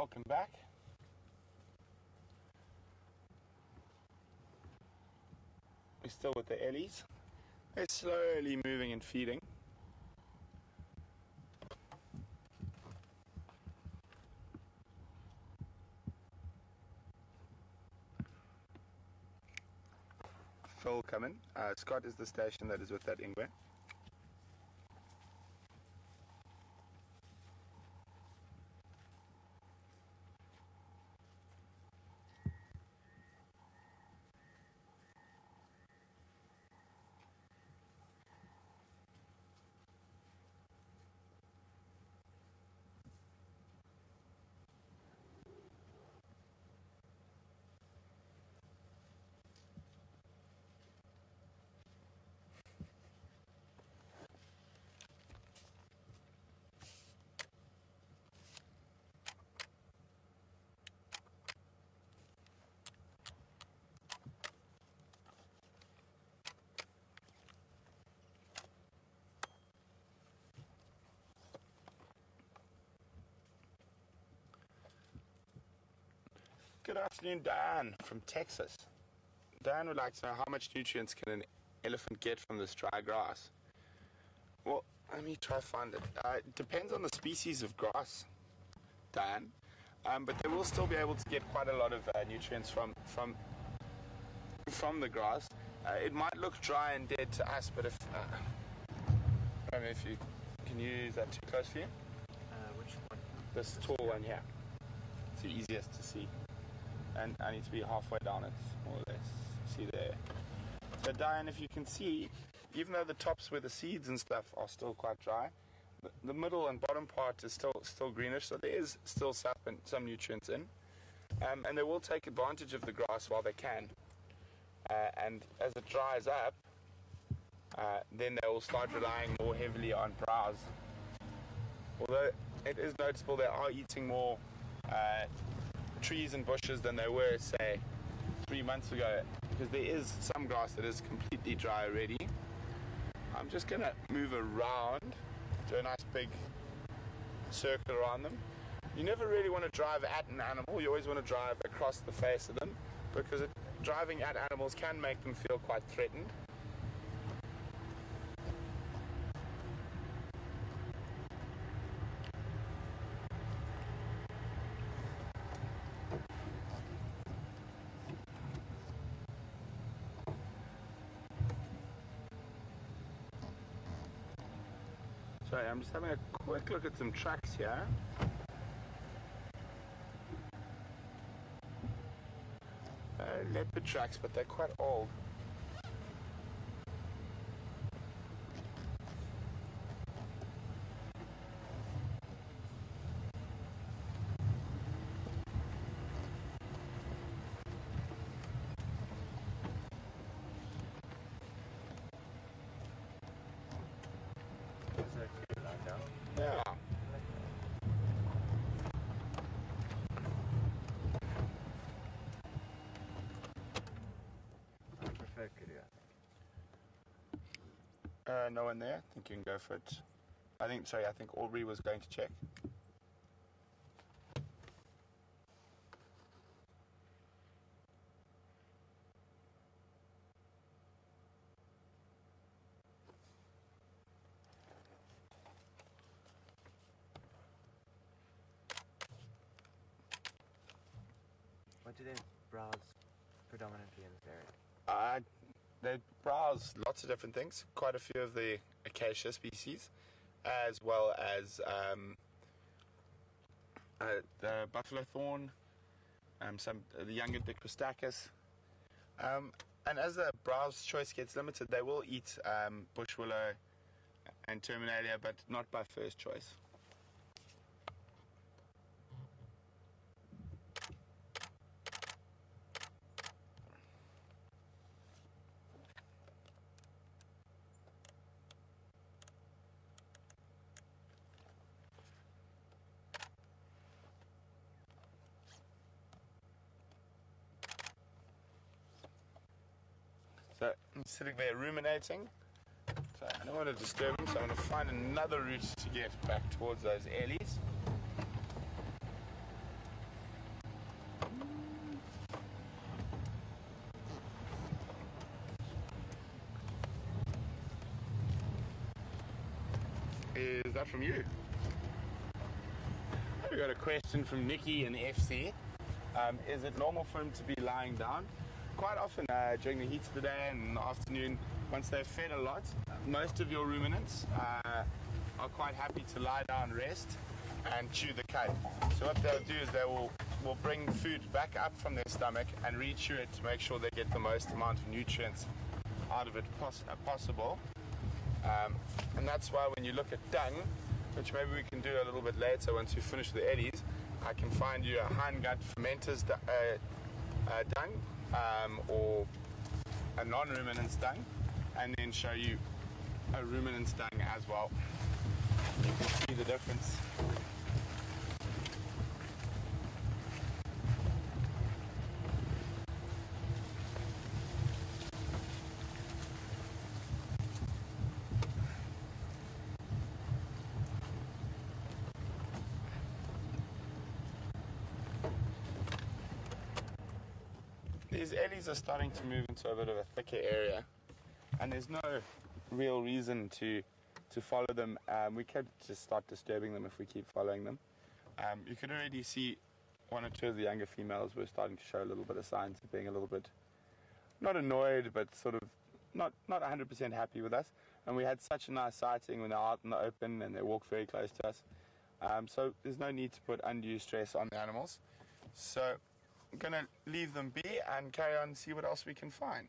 welcome back. We're still with the ellies. They're slowly moving and feeding. Phil coming. Scott is the station that is with that ingwe. Good afternoon, Diane from Texas. Diane would like to know how much nutrients can an elephant get from this dry grass. Well, let me try to find it. It depends on the species of grass, Diane, but they will still be able to get quite a lot of nutrients from the grass. It might look dry and dead to us, but if I don't know if you can use that too close for you. Which one? This tall one here. It's the easiest to see. And I need to be halfway down it, more or less. See there. So Diane, if you can see, even though the tops where the seeds and stuff are still quite dry, the middle and bottom part is still greenish, so there is still sap and some nutrients in. And they will take advantage of the grass while they can. And as it dries up, then they will start relying more heavily on browse. Although it is noticeable they are eating more trees and bushes than they were, say, 3 months ago, because there is some grass that is completely dry already. I'm just going to move around, do a nice big circle around them. You never really want to drive at an animal, you always want to drive across the face of them, because driving at animals can make them feel quite threatened. Sorry, I'm just having a quick look at some tracks here. Leopard tracks, but they're quite old. Yeah. No one there. I think you can go for it. I think Aubrey was going to check. What do they browse predominantly in this area? They browse lots of different things, quite a few of the acacia species, as well as the buffalo thorn, some the younger Dicrostachys. And as the browse choice gets limited, they will eat bush willow and terminalia, but not by first choice. So I'm sitting there ruminating. So I don't want to disturb him, so I'm going to find another route to get back towards those ellies. is that from you? We got a question from Nikki in FC. Is it normal for them to be lying down? Quite often during the heat of the day and in the afternoon, once they've fed a lot, most of your ruminants are quite happy to lie down, rest, and chew the cud. So what they'll do is they will bring food back up from their stomach and re-chew it to make sure they get the most amount of nutrients out of it possible. And that's why when you look at dung, which maybe we can do a little bit later once we finish with the eddies, I can find you a hindgut fermenter's dung or a non-ruminant's dung, and then show you a ruminant's dung as well. You can see the difference. These eddies are starting to move into a bit of a thicker area, and there's no real reason to follow them. We could just start disturbing them if we keep following them. You can already see one or two of the younger females were starting to show a little bit of signs of being a little bit, not annoyed, but sort of not 100% happy with us. And we had such a nice sighting when they're out in the open and they walk very close to us. So there's no need to put undue stress on the animals. So I'm going to leave them be and carry on and see what else we can find.